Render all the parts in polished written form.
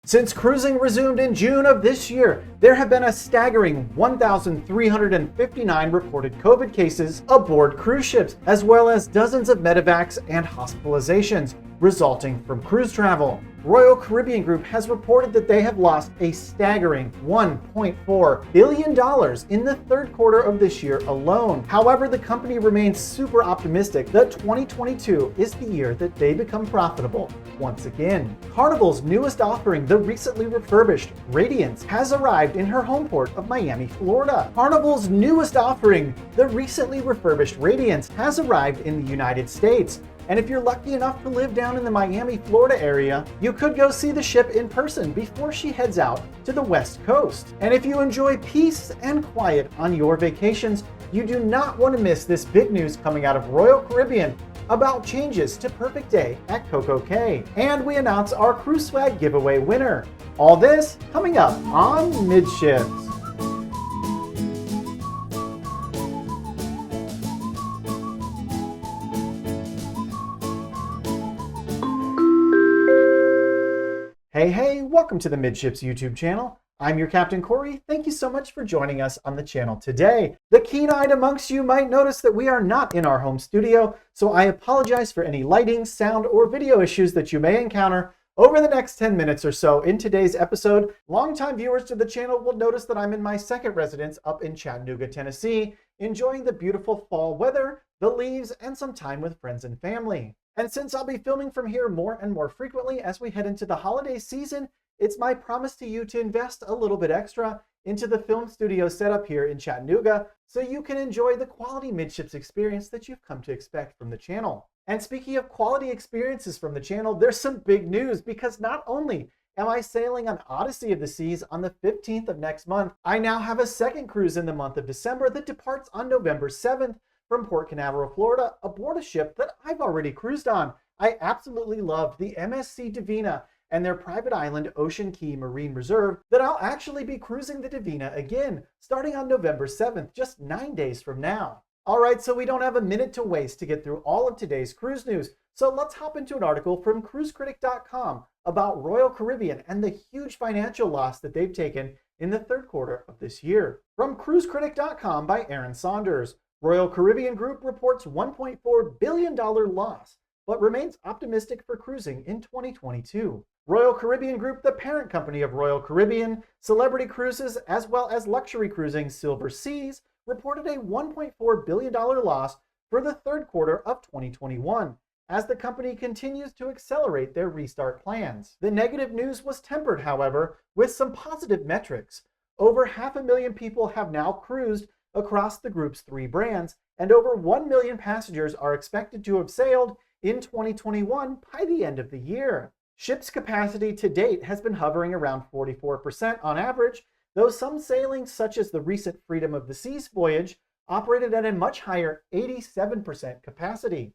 Since cruising resumed in June of this year, there have been a staggering 1,359 reported COVID cases aboard cruise ships, as well as dozens of medevacs and hospitalizations resulting from cruise travel. Royal Caribbean Group has reported that they have lost a staggering $1.4 billion in the third quarter of this year alone. However, the company remains super optimistic that 2022 is the year that they become profitable once again. Carnival's newest offering, the recently refurbished Radiance, has arrived in her home port of Miami, Florida. Carnival's newest offering, the recently refurbished Radiance, has arrived in the United States. And if you're lucky enough to live down in the Miami, Florida area, you could go see the ship in person before she heads out to the West Coast. And if you enjoy peace and quiet on your vacations, you do not want to miss this big news coming out of Royal Caribbean about changes to Perfect Day at Coco Cay. And we announce our cruise swag giveaway winner. All this coming up on Midships. Hey, welcome to the Midships YouTube channel. I'm your Captain Corey. Thank you so much for joining us on the channel today. The keen-eyed amongst you might notice that we are not in our home studio, so I apologize for any lighting, sound, or video issues that you may encounter over the next 10 minutes or so in today's episode. Longtime viewers to the channel will notice that I'm in my second residence up in Chattanooga, Tennessee, enjoying the beautiful fall weather, the leaves, and some time with friends and family. And since I'll be filming from here more and more frequently as we head into the holiday season, it's my promise to you to invest a little bit extra into the film studio setup here in Chattanooga so you can enjoy the quality Midships experience that you've come to expect from the channel. And speaking of quality experiences from the channel, there's some big news because not only am I sailing on Odyssey of the Seas on the 15th of next month, I now have a second cruise in the month of December that departs on November 7th from Port Canaveral, Florida, aboard a ship that I've already cruised on. I absolutely loved the MSC Divina and their private island Ocean Key Marine Reserve that I'll actually be cruising the Divina again, starting on November 7th, just 9 days from now. All right, so we don't have a minute to waste to get through all of today's cruise news. So let's hop into an article from CruiseCritic.com about Royal Caribbean and the huge financial loss that they've taken in the third quarter of this year. From CruiseCritic.com by Aaron Saunders. Royal Caribbean Group reports $1.4 billion loss, but remains optimistic for cruising in 2022. Royal Caribbean Group, the parent company of Royal Caribbean, Celebrity Cruises, as well as luxury cruising Silver Seas, reported a $1.4 billion loss for the third quarter of 2021, as the company continues to accelerate their restart plans. The negative news was tempered, however, with some positive metrics. Over 500,000 people have now cruised across the group's 3 brands, and over 1 million passengers are expected to have sailed in 2021 by the end of the year. Ship's capacity to date has been hovering around 44% on average, though some sailings, such as the recent Freedom of the Seas voyage, operated at a much higher 87% capacity.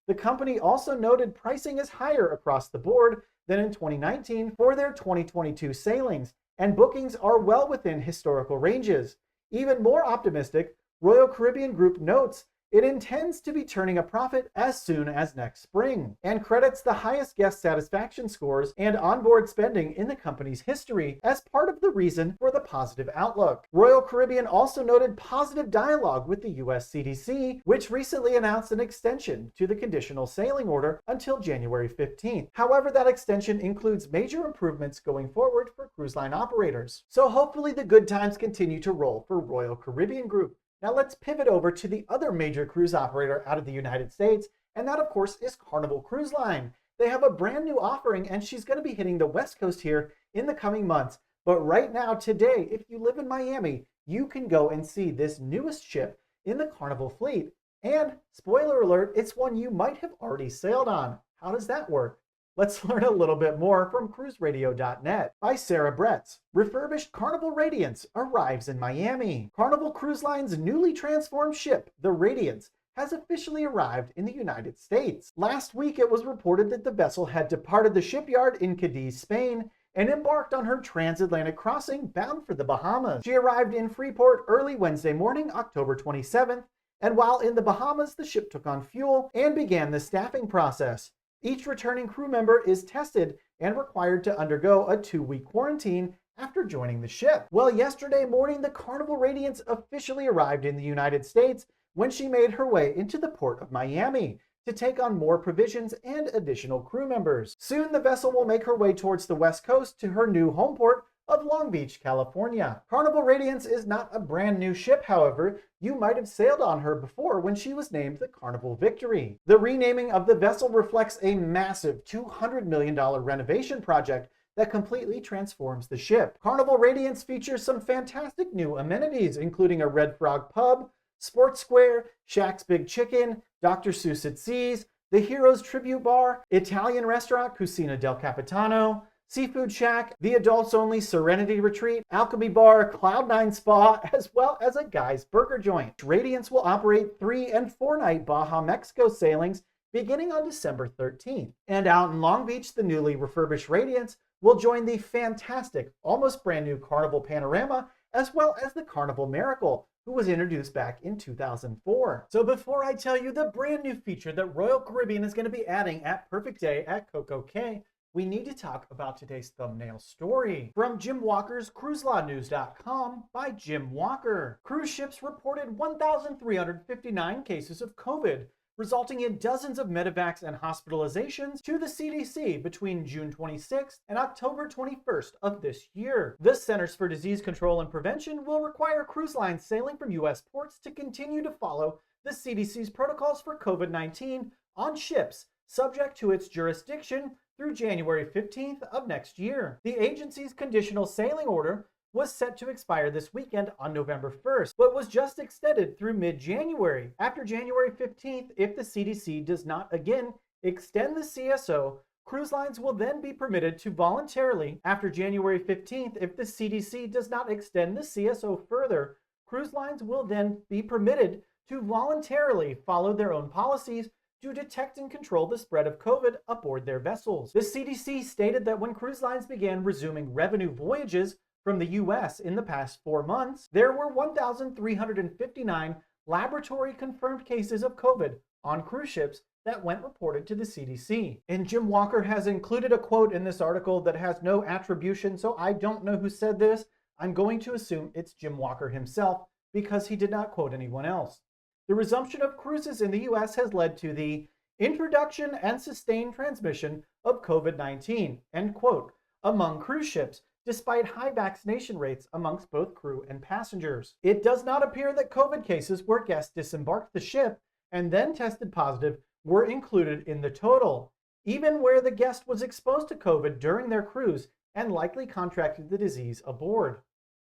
The company also noted pricing is higher across the board than in 2019 for their 2022 sailings, and bookings are well within historical ranges. Even more optimistic, Royal Caribbean Group notes it intends to be turning a profit as soon as next spring, and credits the highest guest satisfaction scores and onboard spending in the company's history as part of the reason for the positive outlook. Royal Caribbean also noted positive dialogue with the US CDC, which recently announced an extension to the conditional sailing order until January 15th. However, that extension includes major improvements going forward for cruise line operators. So hopefully the good times continue to roll for Royal Caribbean Group. Now let's pivot over to the other major cruise operator out of the United States, and that of course is Carnival Cruise Line. They have a brand new offering, and she's going to be hitting the West Coast here in the coming months. But right now, today, if you live in Miami, you can go and see this newest ship in the Carnival fleet. And spoiler alert, it's one you might have already sailed on. How does that work? Let's learn a little bit more from cruiseradio.net by Sarah Bretz. Refurbished Carnival Radiance arrives in Miami. Carnival Cruise Line's newly transformed ship, the Radiance, has officially arrived in the United States. Last week, it was reported that the vessel had departed the shipyard in Cadiz, Spain, and embarked on her transatlantic crossing bound for the Bahamas. She arrived in Freeport early Wednesday morning, October 27th, and while in the Bahamas, the ship took on fuel and began the staffing process. Each returning crew member is tested and required to undergo a 2-week quarantine after joining the ship. Well, yesterday morning, the Carnival Radiance officially arrived in the United States when she made her way into the port of Miami to take on more provisions and additional crew members. Soon, the vessel will make her way towards the West Coast to her new home port of Long Beach, California. Carnival Radiance is not a brand new ship, however. You might have sailed on her before when she was named the Carnival Victory. The renaming of the vessel reflects a massive $200 million renovation project that completely transforms the ship. Carnival Radiance features some fantastic new amenities, including a Red Frog pub, Sports Square, Shaq's Big Chicken, Dr. Seuss at Seas, the Heroes Tribute Bar, Italian restaurant Cucina del Capitano, Seafood Shack, the adults-only Serenity Retreat, Alchemy Bar, Cloud9 Spa, as well as a Guy's Burger Joint. Radiance will operate 3- and 4-night Baja, Mexico sailings beginning on December 13th. And out in Long Beach, the newly refurbished Radiance will join the fantastic, almost brand new Carnival Panorama, as well as the Carnival Miracle, who was introduced back in 2004. So before I tell you the brand new feature that Royal Caribbean is going to be adding at Perfect Day at Coco Cay, we need to talk about today's thumbnail story. From Jim Walker's CruiseLawNews.com by Jim Walker. Cruise ships reported 1,359 cases of COVID, resulting in dozens of medevacs and hospitalizations to the CDC between June 26th and October 21st of this year. The Centers for Disease Control and Prevention will require cruise lines sailing from U.S. ports to continue to follow the CDC's protocols for COVID-19 on ships, subject to its jurisdiction through January 15th of next year. The agency's conditional sailing order was set to expire this weekend on November 1st, but was just extended through mid-January. After January 15th, if the CDC does not again extend the CSO, cruise lines will then be permitted to voluntarily, after January 15th, if the CDC does not extend the CSO further, cruise lines will then be permitted to voluntarily follow their own policies to detect and control the spread of COVID aboard their vessels. The CDC stated that when cruise lines began resuming revenue voyages from the U.S. in the past 4 months, there were 1,359 laboratory-confirmed cases of COVID on cruise ships that went reported to the CDC. And Jim Walker has included a quote in this article that has no attribution, so I don't know who said this. I'm going to assume it's Jim Walker himself because he did not quote anyone else. The resumption of cruises in the U.S. has led to the introduction and sustained transmission of COVID-19, end quote, among cruise ships, despite high vaccination rates amongst both crew and passengers. It does not appear that COVID cases where guests disembarked the ship and then tested positive were included in the total, even where the guest was exposed to COVID during their cruise and likely contracted the disease aboard.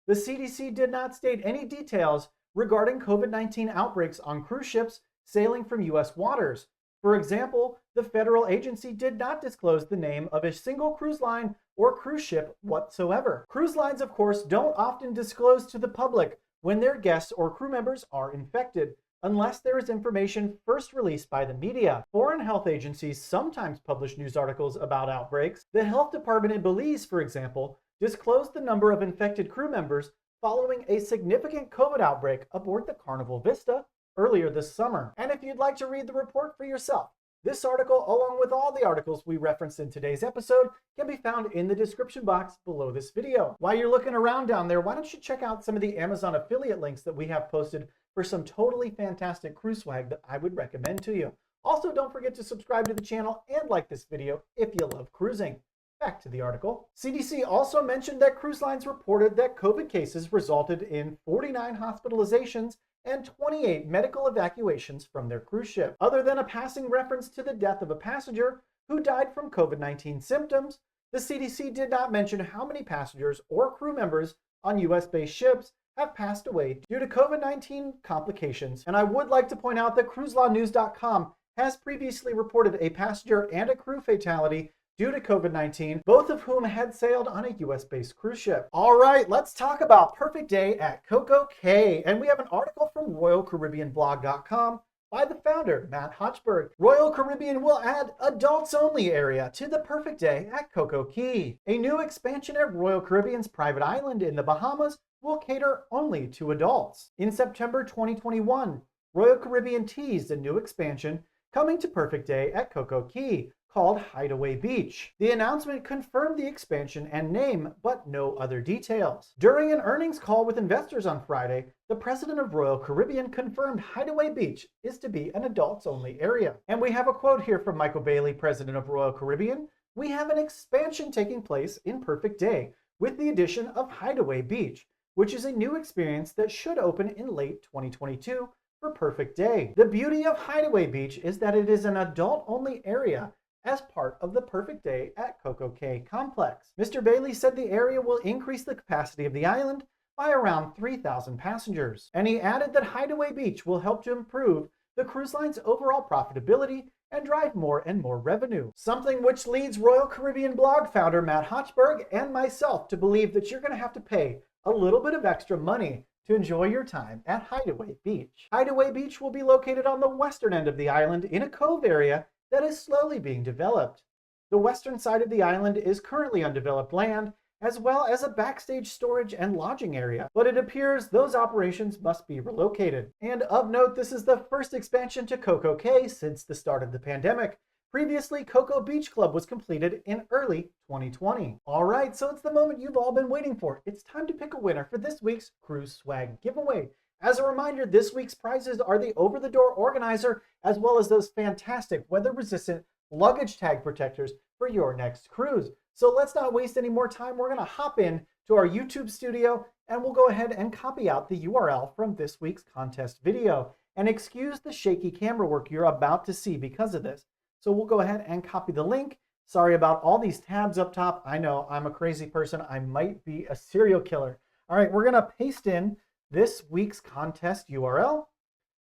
The CDC did not state any details regarding COVID-19 outbreaks on cruise ships sailing from U.S. waters. For example, the federal agency did not disclose the name of a single cruise line or cruise ship whatsoever. Cruise lines, of course, don't often disclose to the public when their guests or crew members are infected, unless there is information first released by the media. Foreign health agencies sometimes publish news articles about outbreaks. The health department in Belize, for example, disclosed the number of infected crew members following a significant COVID outbreak aboard the Carnival Vista earlier this summer. And if you'd like to read the report for yourself, this article, along with all the articles we referenced in today's episode, can be found in the description box below this video. While you're looking around down there, why don't you check out some of the Amazon affiliate links that we have posted for some totally fantastic cruise swag that I would recommend to you. Also, don't forget to subscribe to the channel and like this video if you love cruising. Back to the article. CDC also mentioned that cruise lines reported that COVID cases resulted in 49 hospitalizations and 28 medical evacuations from their cruise ship. Other than a passing reference to the death of a passenger who died from COVID-19 symptoms, the CDC did not mention how many passengers or crew members on US-based ships have passed away due to COVID-19 complications. And I would like to point out that CruiseLawNews.com has previously reported a passenger and a crew fatality due to COVID-19, both of whom had sailed on a US-based cruise ship. All right, let's talk about Perfect Day at Coco Cay. And we have an article from RoyalCaribbeanBlog.com by the founder, Matt Hochberg. Royal Caribbean will add adults-only area to the Perfect Day at Coco Cay. A new expansion at Royal Caribbean's private island in the Bahamas will cater only to adults. In September 2021, Royal Caribbean teased a new expansion coming to Perfect Day at Coco Cay, called Hideaway Beach. The announcement confirmed the expansion and name, but no other details. During an earnings call with investors on Friday, the president of Royal Caribbean confirmed Hideaway Beach is to be an adults-only area. And we have a quote here from Michael Bailey, president of Royal Caribbean. "We have an expansion taking place in Perfect Day with the addition of Hideaway Beach, which is a new experience that should open in late 2022 for Perfect Day. The beauty of Hideaway Beach is that it is an adult-only area as part of the Perfect Day at Coco Cay complex." Mr. Bailey said the area will increase the capacity of the island by around 3,000 passengers. And he added that Hideaway Beach will help to improve the cruise line's overall profitability and drive more and more revenue. Something which leads Royal Caribbean blog founder Matt Hochberg and myself to believe that you're going to have to pay a little bit of extra money to enjoy your time at Hideaway Beach. Hideaway Beach will be located on the western end of the island in a cove area that is slowly being developed. The western side of the island is currently undeveloped land, as well as a backstage storage and lodging area, but it appears those operations must be relocated. And of note, this is the first expansion to Coco Cay since the start of the pandemic. Previously, Coco Beach Club was completed in early 2020. All right, so it's the moment you've all been waiting for. It's time to pick a winner for this week's Cruise Swag giveaway. As a reminder, this week's prizes are the over-the-door organizer, as well as those fantastic weather-resistant luggage tag protectors for your next cruise. So let's not waste any more time. We're gonna hop in to our YouTube studio and we'll go ahead and copy out the URL from this week's contest video. And excuse the shaky camera work you're about to see because of this. So we'll go ahead and copy the link. Sorry about all these tabs up top. I know I'm a crazy person. I might be a serial killer. All right, we're gonna paste in this week's contest URL.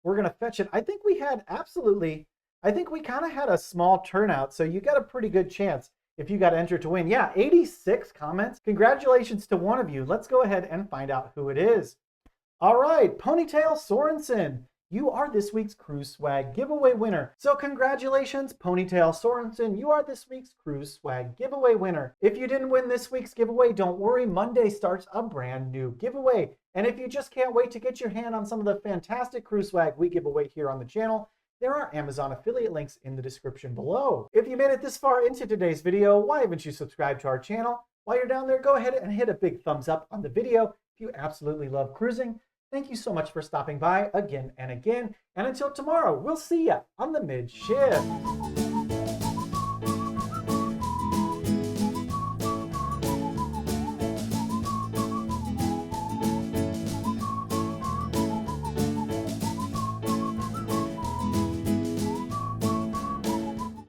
We're gonna fetch it. I think we kind of had a small turnout, so you got a pretty good chance if you got entered to win. Yeah, 86 comments. Congratulations to one of you. Let's go ahead and find out who it is. All right, Ponytail Sorensen. You are this week's Cruise Swag giveaway winner. So congratulations, Ponytail Sorensen. You are this week's Cruise Swag giveaway winner. If you didn't win this week's giveaway, don't worry. Monday starts a brand new giveaway. And if you just can't wait to get your hand on some of the fantastic Cruise Swag we give away here on the channel, there are Amazon affiliate links in the description below. If you made it this far into today's video, why haven't you subscribed to our channel? While you're down there, go ahead and hit a big thumbs up on the video if you absolutely love cruising. Thank you so much for stopping by again and again. And until tomorrow, we'll see ya on the Midship.